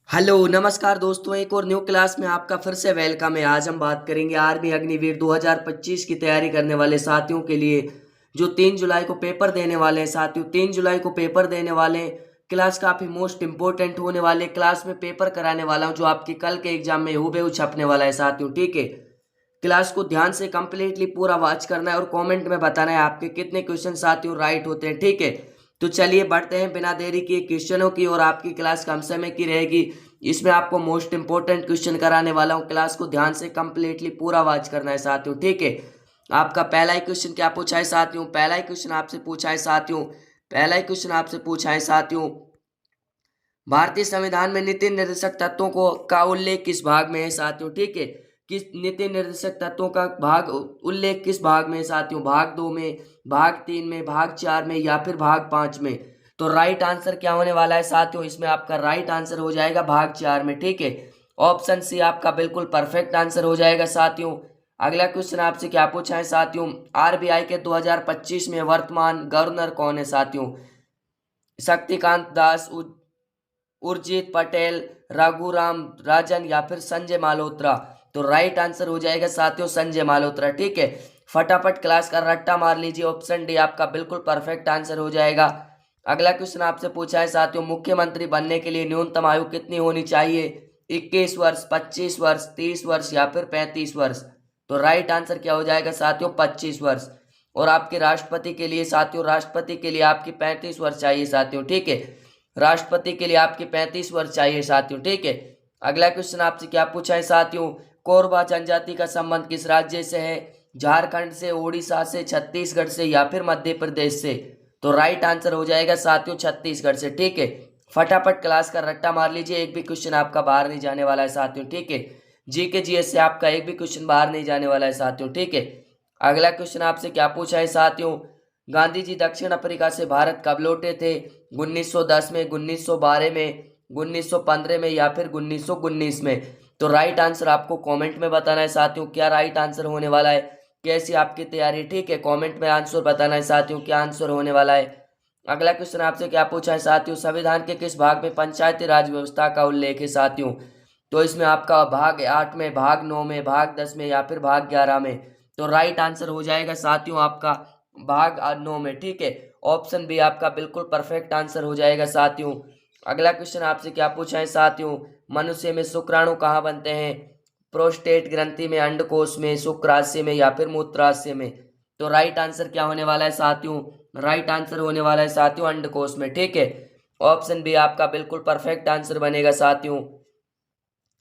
Hello नमस्कार दोस्तों, एक और न्यू क्लास में आपका फिर से वेलकम है। आज हम बात करेंगे आर्मी अग्निवीर 2025 की तैयारी करने वाले साथियों के लिए जो 3 जुलाई को पेपर देने वाले हैं। साथियों 3 जुलाई को पेपर देने वाले हैं। क्लास काफ़ी मोस्ट इंपॉर्टेंट होने वाले, क्लास में पेपर कराने वाला हूँ जो आपके कल के एग्जाम में हूबहू छपने वाला है साथियों। ठीक है, क्लास को ध्यान से कंप्लीटली पूरा वॉच करना है और कमेंट में बताना है आपके कितने क्वेश्चन साथियों राइट होते हैं। ठीक है, तो चलिए बढ़ते हैं बिना देरी किए क्वेश्चनों की। और आपकी क्लास कम समय की रहेगी, इसमें आपको मोस्ट इंपोर्टेंट क्वेश्चन कराने वाला हूँ। क्लास को ध्यान से कंप्लीटली पूरा वॉच करना है साथियों। ठीक है, आपका पहला ही क्वेश्चन क्या पूछा है साथियों? पहला ही क्वेश्चन आपसे पूछा है साथियों, पहला ही क्वेश्चन आपसे पूछा है साथियों, भारतीय संविधान में नीति निर्देशक तत्वों को का उल्लेख किस भाग में है साथियों? ठीक है, किस नीति निर्देशक तत्वों का भाग उल्लेख किस भाग में है साथियों? भाग 2 में, भाग 3 में, भाग 4 में या फिर भाग 5 में? तो राइट आंसर क्या होने वाला है साथियों? इसमें आपका राइट आंसर हो जाएगा भाग 4 में। ठीक है, ऑप्शन सी आपका बिल्कुल परफेक्ट आंसर हो जाएगा साथियों। अगला क्वेश्चन आपसे क्या पूछा है साथियों? आरबीआई के 2025 में वर्तमान गवर्नर कौन है साथियों? शक्तिकांत दास, उर्जित पटेल, रघुराम राजन या फिर संजय माल्होत्रा? तो राइट आंसर हो जाएगा साथियों संजय माल्होत्रा। ठीक है, फटाफट क्लास का रट्टा मार लीजिए, ऑप्शन डी आपका बिल्कुल परफेक्ट आंसर हो जाएगा। अगला क्वेश्चन आपसे पूछा है साथियों, मुख्यमंत्री बनने के लिए न्यूनतम आयु कितनी होनी चाहिए? 21 वर्ष, 25 वर्ष, 30 वर्ष या फिर 35 वर्ष? तो राइट आंसर क्या हो जाएगा साथियों? 25 वर्ष। और आपके राष्ट्रपति के लिए साथियों, राष्ट्रपति के लिए आपकी 35 वर्ष चाहिए साथियों। ठीक है, राष्ट्रपति के लिए आपके 35 वर्ष चाहिए साथियों। ठीक है, अगला क्वेश्चन आपसे क्या पूछा है साथियों, कोरबा जनजाति का संबंध किस राज्य से है? झारखंड से, उड़ीसा से, छत्तीसगढ़ से या फिर मध्य प्रदेश से? तो राइट आंसर हो जाएगा साथियों छत्तीसगढ़ से। ठीक है, फटाफट क्लास का रट्टा मार लीजिए, एक भी क्वेश्चन आपका बाहर नहीं जाने वाला है साथियों। ठीक है, जीके जीएस से आपका एक भी क्वेश्चन बाहर नहीं जाने वाला है साथियों। ठीक है, अगला क्वेश्चन आपसे क्या पूछा है साथियों, गांधी जी दक्षिण अफ्रीका से भारत कब लौटे थे? 1910 में, 1912 में, 1915 में या फिर 1919 में? तो राइट आंसर आपको कमेंट में बताना है साथियों, क्या राइट आंसर होने वाला है, कैसी आपकी तैयारी? ठीक है, कमेंट में आंसर बताना है साथियों, क्या आंसर होने वाला है। अगला क्वेश्चन आपसे क्या पूछा है साथियों, संविधान के किस भाग में पंचायती राज व्यवस्था का उल्लेख है साथियों? तो इसमें आपका भाग 8 में, भाग 9 में, भाग 10 में या फिर भाग 11 में? तो राइट आंसर हो जाएगा साथियों आपका भाग 9 में। ठीक है, ऑप्शन बी आपका बिल्कुल परफेक्ट आंसर हो जाएगा साथियों। अगला क्वेश्चन आपसे क्या पूछा है साथियों, मनुष्य में शुक्राणु कहाँ बनते हैं? प्रोस्टेट ग्रंथि में, अंडकोश में, शुक्राशय में या फिर मूत्राशय में? तो राइट आंसर क्या होने वाला है साथियों? राइट आंसर होने वाला है साथियों अंडकोश में। ठीक है, ऑप्शन बी आपका बिल्कुल परफेक्ट आंसर बनेगा साथियों।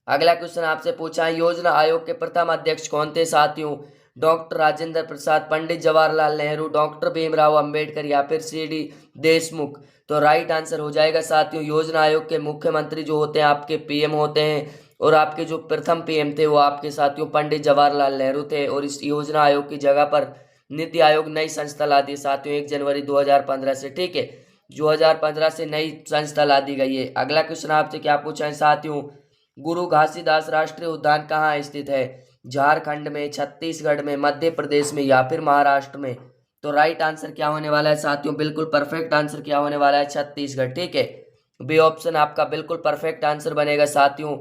अगला क्वेश्चन आपसे पूछा है, योजना आयोग के प्रथम अध्यक्ष कौन थे साथियों? डॉक्टर राजेंद्र प्रसाद, पंडित जवाहरलाल नेहरू, डॉक्टर भीमराव अंबेडकर या फिर सी.डी. देशमुख? तो राइट आंसर हो जाएगा साथियों, योजना आयोग के मुख्यमंत्री जो होते हैं आपके पीएम होते हैं, और आपके जो प्रथम पीएम थे वो आपके साथियों पंडित जवाहरलाल नेहरू थे। और इस योजना आयोग की जगह पर नीति आयोग नई संस्था ला दी साथियों 1 जनवरी 2015 से। ठीक है, 2015 से नई संस्था ला दी गई है। अगला क्वेश्चन आपसे क्या पूछा है साथियों, गुरु घासीदास राष्ट्रीय उद्यान कहाँ स्थित है? झारखंड में, छत्तीसगढ़ में, मध्य प्रदेश में या फिर महाराष्ट्र में? तो राइट आंसर क्या होने वाला है साथियों? बिल्कुल परफेक्ट आंसर क्या होने वाला है? छत्तीसगढ़। ठीक है, बी ऑप्शन आपका बिल्कुल परफेक्ट आंसर बनेगा साथियों।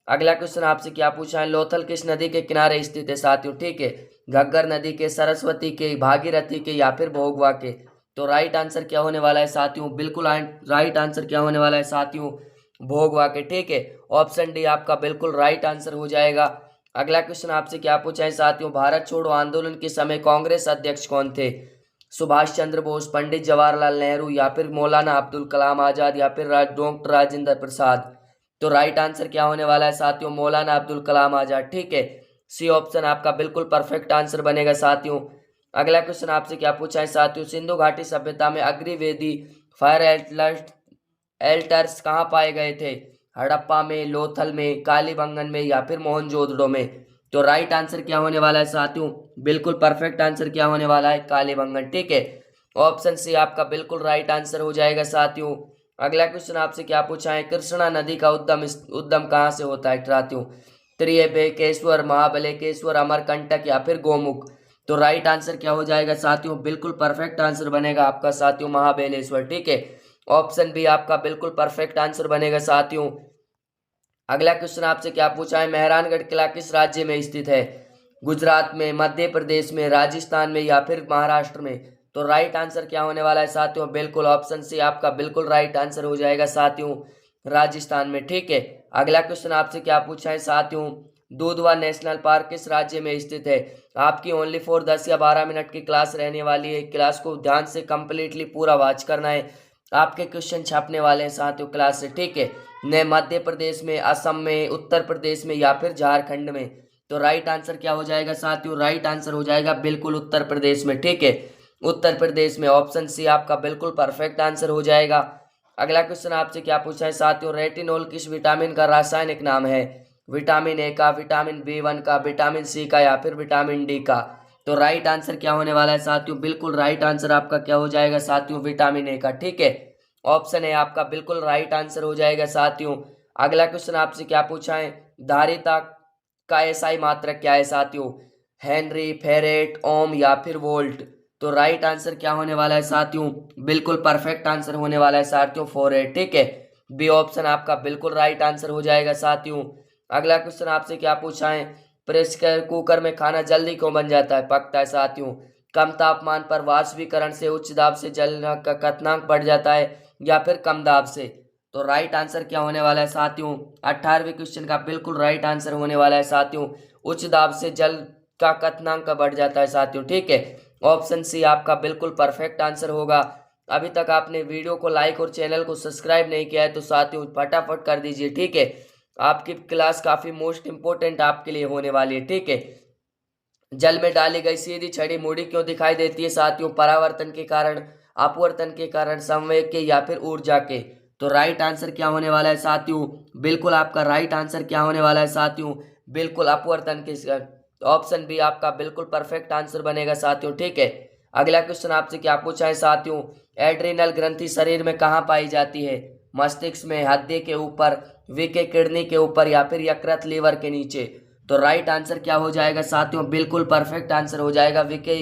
अगला क्वेश्चन आपसे क्या पूछा है, लोथल किस नदी के किनारे स्थित है साथियों? ठीक है, घग्गर नदी के, सरस्वती के, भागीरथी के या फिर भोगवा के? तो राइट आंसर क्या होने वाला है साथियों? बिल्कुल राइट आंसर क्या होने वाला है साथियों? भोगवा के। ठीक है, ऑप्शन डी आपका बिल्कुल राइट आंसर हो जाएगा। अगला क्वेश्चन आपसे क्या पूछा है साथियों, भारत छोड़ो आंदोलन के समय कांग्रेस अध्यक्ष कौन थे? सुभाष चंद्र बोस, पंडित जवाहरलाल नेहरू या फिर मौलाना अब्दुल कलाम आजाद या फिर डॉक्टर राजेंद्र प्रसाद? तो राइट आंसर क्या होने वाला है साथियों? मौलाना अब्दुल कलाम आजाद। ठीक है, सी ऑप्शन आपका बिल्कुल परफेक्ट आंसर बनेगा साथियों। अगला क्वेश्चन आपसे क्या पूछा है साथियों, सिंधु घाटी सभ्यता में अग्रवेदी फायर एल्टर्स कहाँ पाए गए थे? हड़प्पा में, लोथल में, कालीबंगन में या फिर मोहनजोदड़ो में? तो राइट आंसर क्या होने वाला है साथियों? बिल्कुल परफेक्ट आंसर क्या होने वाला है? कालीबंगन। ठीक है, ऑप्शन सी आपका बिल्कुल राइट आंसर हो जाएगा साथियों। अगला क्वेश्चन आपसे क्या पूछा है, कृष्णा नदी का उद्गम कहाँ से होता है साथियों? त्रियबकेश्वर, महाबलेश्वर, अमरकंटक या फिर गोमुख? तो राइट आंसर क्या हो जाएगा साथियों? बिल्कुल परफेक्ट आंसर बनेगा आपका साथियों महाबलेश्वर। ठीक है, ऑप्शन बी आपका बिल्कुल परफेक्ट आंसर बनेगा साथियों। अगला क्वेश्चन आपसे क्या पूछा है, मेहरानगढ़ किला किस राज्य में स्थित है? गुजरात में, मध्य प्रदेश में, राजस्थान में या फिर महाराष्ट्र में? तो राइट आंसर क्या होने वाला है साथियों, बिल्कुल ऑप्शन सी आपका बिल्कुल राइट आंसर हो जाएगा साथियों, राजस्थान में। ठीक है, अगला क्वेश्चन आपसे क्या पूछा है साथियों, दुधवा नेशनल पार्क किस राज्य में स्थित है? आपकी ओनली फॉर 10 या 12 मिनट की क्लास रहने वाली है। क्लास को ध्यान से कंप्लीटली पूरा वॉच करना है, आपके क्वेश्चन छापने वाले हैं साथियों क्लास से। ठीक है, न मध्य प्रदेश में, असम में, उत्तर प्रदेश में या फिर झारखंड में? तो राइट आंसर क्या हो जाएगा साथियों, राइट आंसर हो जाएगा बिल्कुल उत्तर प्रदेश में। ठीक है, उत्तर प्रदेश में, ऑप्शन सी आपका बिल्कुल परफेक्ट आंसर हो जाएगा। अगला क्वेश्चन आपसे क्या पूछा है साथियों, रेटिनॉल किस विटामिन का रासायनिक नाम है? विटामिन ए का, विटामिन B1 का, विटामिन सी का या फिर विटामिन डी का? तो राइट आंसर क्या होने वाला है साथियों, बिल्कुल राइट आंसर आपका क्या हो जाएगा साथियों, विटामिन ए का। ठीक है, ऑप्शन ए आपका बिल्कुल राइट आंसर हो जाएगा साथियों। अगला क्वेश्चन आपसे क्या पूछा है, धारिता का एसआई मात्रक क्या है साथियों? हेनरी, फेरेट, ओम या फिर वोल्ट? तो राइट आंसर क्या होने वाला है साथियों, बिल्कुल परफेक्ट आंसर होने वाला है साथियों, फोरेट। ठीक है, बी ऑप्शन आपका बिल्कुल राइट आंसर हो जाएगा साथियों। अगला क्वेश्चन आपसे क्या पूछा है, प्रेशर कुकर में खाना जल्दी क्यों बन जाता है, पकता है साथियों? कम तापमान पर वाष्पीकरण से, उच्च दाब से जलने का क्वथनांक बढ़ जाता है या फिर कम दाब से? तो राइट आंसर क्या होने वाला है साथियों, 18वें क्वेश्चन का बिल्कुल राइट आंसर होने वाला है साथियों, उच्च दाब से जल का क्वथनांक बढ़ जाता है साथियों। ठीक है, ऑप्शन सी आपका बिल्कुल परफेक्ट आंसर होगा। अभी तक आपने वीडियो को लाइक और चैनल को सब्सक्राइब नहीं किया है तो साथियों फटाफट कर दीजिए। ठीक है, आपकी क्लास काफी मोस्ट इंपोर्टेंट आपके लिए होने वाली है। ठीक है, जल में डाली गई सीधी छड़ी मुड़ी क्यों दिखाई देती है साथियों? परावर्तन के कारण, अपवर्तन के कारण, संवेग के या फिर ऊर्जा के? तो राइट आंसर क्या होने वाला है साथियों, बिल्कुल आपका राइट आंसर क्या होने वाला है साथियों, बिल्कुल अपवर्तन के। ऑप्शन बी आपका बिल्कुल परफेक्ट आंसर बनेगा साथियों। ठीक है, अगला क्वेश्चन आपसे क्या पूछा है साथियों, एड्रिनल ग्रंथि शरीर में कहाँ पाई जाती है? मस्तिष्क में, हृदय के ऊपर, विके किडनी के ऊपर या फिर यकृत लीवर के नीचे? तो राइट आंसर क्या हो जाएगा साथियों, बिल्कुल परफेक्ट आंसर हो जाएगा विके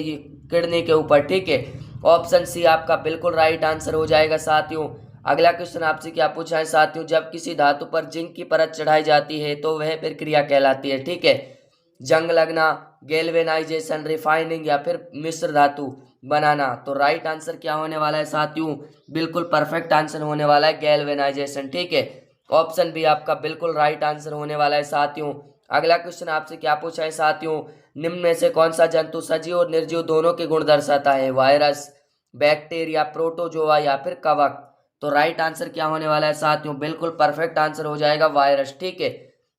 किडनी के ऊपर। ठीक है, ऑप्शन सी आपका बिल्कुल राइट आंसर हो जाएगा साथियों। अगला क्वेश्चन आपसे क्या पूछा है साथियों, जब किसी धातु पर जिंक की परत चढ़ाई जाती है तो वह प्रक्रिया कहलाती है? ठीक है, जंग लगना, गैल्वेनाइजेशन, रिफाइनिंग या फिर मिश्र धातु बनाना? तो राइट आंसर क्या होने वाला है साथियों, बिल्कुल परफेक्ट आंसर होने वाला है गैल्वेनाइजेशन। ठीक है, ऑप्शन बी आपका बिल्कुल राइट आंसर होने वाला है साथियों। अगला क्वेश्चन आपसे क्या पूछा है साथियों, निम्न में से कौन सा जंतु सजीव और निर्जीव दोनों के गुण दर्शाता है? वायरस, बैक्टीरिया, प्रोटोजोआ या फिर कवक? तो राइट आंसर क्या होने वाला है साथियों, बिल्कुल परफेक्ट आंसर हो जाएगा वायरस। ठीक है,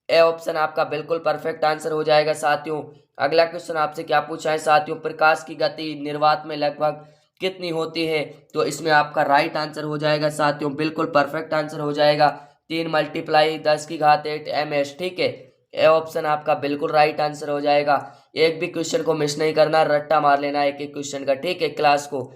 ए ऑप्शन आपका बिल्कुल परफेक्ट आंसर हो जाएगा साथियों। अगला क्वेश्चन आपसे क्या पूछा है साथियों, प्रकाश की गति निर्वात में लगभग कितनी होती है? तो इसमें आपका राइट आंसर हो जाएगा साथियों, बिल्कुल परफेक्ट आंसर हो जाएगा 3 × 10⁸ ms। ठीक है, ए ऑप्शन आपका बिल्कुल राइट आंसर हो जाएगा। एक भी क्वेश्चन को मिस नहीं करना, रट्टा मार लेना एक एक क्वेश्चन का। ठीक है, क्लास को।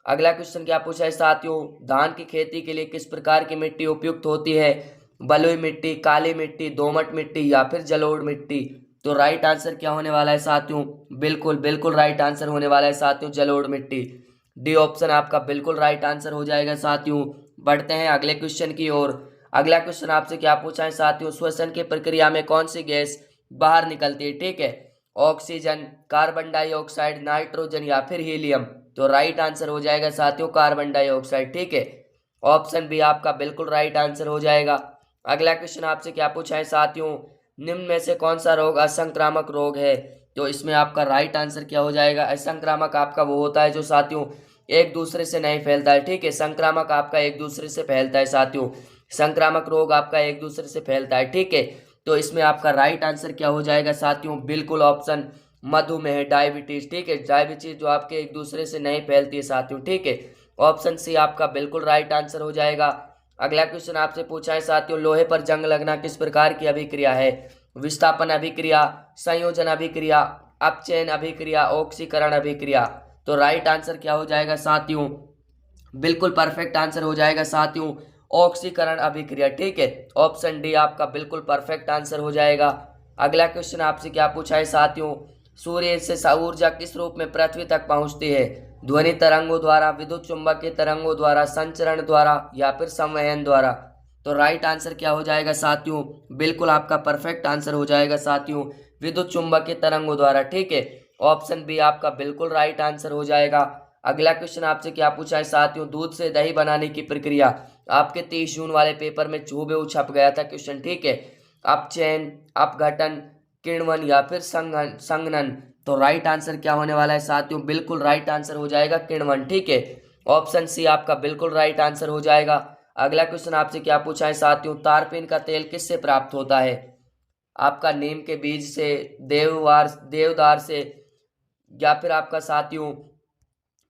अगला क्वेश्चन क्या पूछा है साथियों, धान की खेती के लिए किस प्रकार की मिट्टी उपयुक्त होती है? बलुई मिट्टी, काली मिट्टी, दोमट मिट्टी या फिर जलोढ़ मिट्टी? तो राइट आंसर क्या होने वाला है साथियों, बिल्कुल राइट आंसर होने वाला है साथियों, जलोढ़ मिट्टी। डी ऑप्शन आपका बिल्कुल राइट आंसर हो जाएगा साथियों। बढ़ते हैं अगले क्वेश्चन की ओर। अगला क्वेश्चन आपसे क्या पूछा है साथियों, श्वसन की प्रक्रिया में कौन सी गैस बाहर निकलती है? ठीक है, ऑक्सीजन, कार्बन डाइऑक्साइड, नाइट्रोजन या फिर हीलियम? तो राइट आंसर हो जाएगा साथियों कार्बन डाइऑक्साइड। ठीक है, ऑप्शन बी आपका बिल्कुल राइट आंसर हो जाएगा। अगला क्वेश्चन आपसे क्या पूछा है साथियों, निम्न में से कौन सा रोग असंक्रामक रोग है? तो इसमें आपका राइट आंसर क्या हो जाएगा, असंक्रामक आपका वो होता है जो साथियों एक दूसरे से नहीं फैलता है। ठीक है, संक्रामक आपका एक दूसरे से फैलता है साथियों, संक्रामक रोग आपका एक दूसरे से फैलता है। ठीक है, तो इसमें आपका राइट आंसर क्या हो जाएगा साथियों, बिल्कुल ऑप्शन मधुमेह, डायबिटीज। ठीक है, डायबिटीज जो आपके एक दूसरे से नहीं फैलती है साथियों। ठीक है, ऑप्शन सी आपका बिल्कुल राइट आंसर हो जाएगा। अगला क्वेश्चन आपसे पूछा है साथियों, लोहे पर जंग लगना किस प्रकार की अभिक्रिया है? विस्थापन अभिक्रिया, संयोजन अभिक्रिया, अपचयन अभिक्रिया, ऑक्सीकरण अभिक्रिया? तो राइट आंसर क्या हो जाएगा साथियों, बिल्कुल परफेक्ट आंसर हो जाएगा साथियों, ऑक्सीकरण अभिक्रिया। ठीक है, ऑप्शन डी आपका बिल्कुल परफेक्ट आंसर हो जाएगा। अगला क्वेश्चन आपसे क्या पूछा है साथियों, सूर्य से ऊर्जा किस रूप में पृथ्वी तक पहुंचती है? ध्वनि तरंगों द्वारा, विद्युत चुंबकीय तरंगों द्वारा, संचरण द्वारा या फिर संवहन द्वारा? तो राइट आंसर क्या हो जाएगा साथियों, बिल्कुल आपका परफेक्ट आंसर हो जाएगा साथियों, विद्युत चुंबकीय तरंगों द्वारा। ठीक है, ऑप्शन बी आपका बिल्कुल राइट आंसर हो जाएगा। अगला क्वेश्चन आपसे क्या पूछा है साथियों, दूध से दही बनाने की प्रक्रिया आपके 30 जून वाले पेपर में हूबहू छप गया था क्वेश्चन। ठीक है, अपचयन, अपघटन, किण्वन या फिर संघनन। तो राइट आंसर क्या होने वाला है साथियों, बिल्कुल राइट आंसर हो जाएगा किण्वन। ठीक है, ऑप्शन सी आपका बिल्कुल राइट आंसर हो जाएगा। अगला क्वेश्चन आपसे क्या पूछा है साथियों, तारपीन का तेल किससे प्राप्त होता है? आपका नीम के बीज से, देवदार से, या फिर आपका साथियों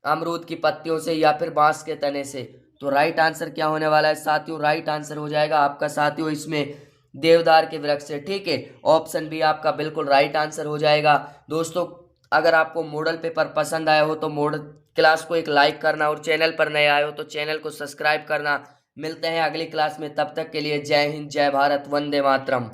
अमरूद की पत्तियों से, या फिर बांस के तने से। तो राइट आंसर क्या होने वाला है साथियों, राइट आंसर हो जाएगा आपका साथियों इसमें देवदार के वृक्ष से। ठीक है, ऑप्शन बी आपका बिल्कुल राइट आंसर हो जाएगा। दोस्तों, अगर आपको मॉडल पेपर पसंद आया हो तो मॉडल क्लास को एक लाइक करना, और चैनल पर नए आए हो तो चैनल को सब्सक्राइब करना। मिलते हैं अगली क्लास में, तब तक के लिए जय हिंद, जय भारत, वंदे मातरम।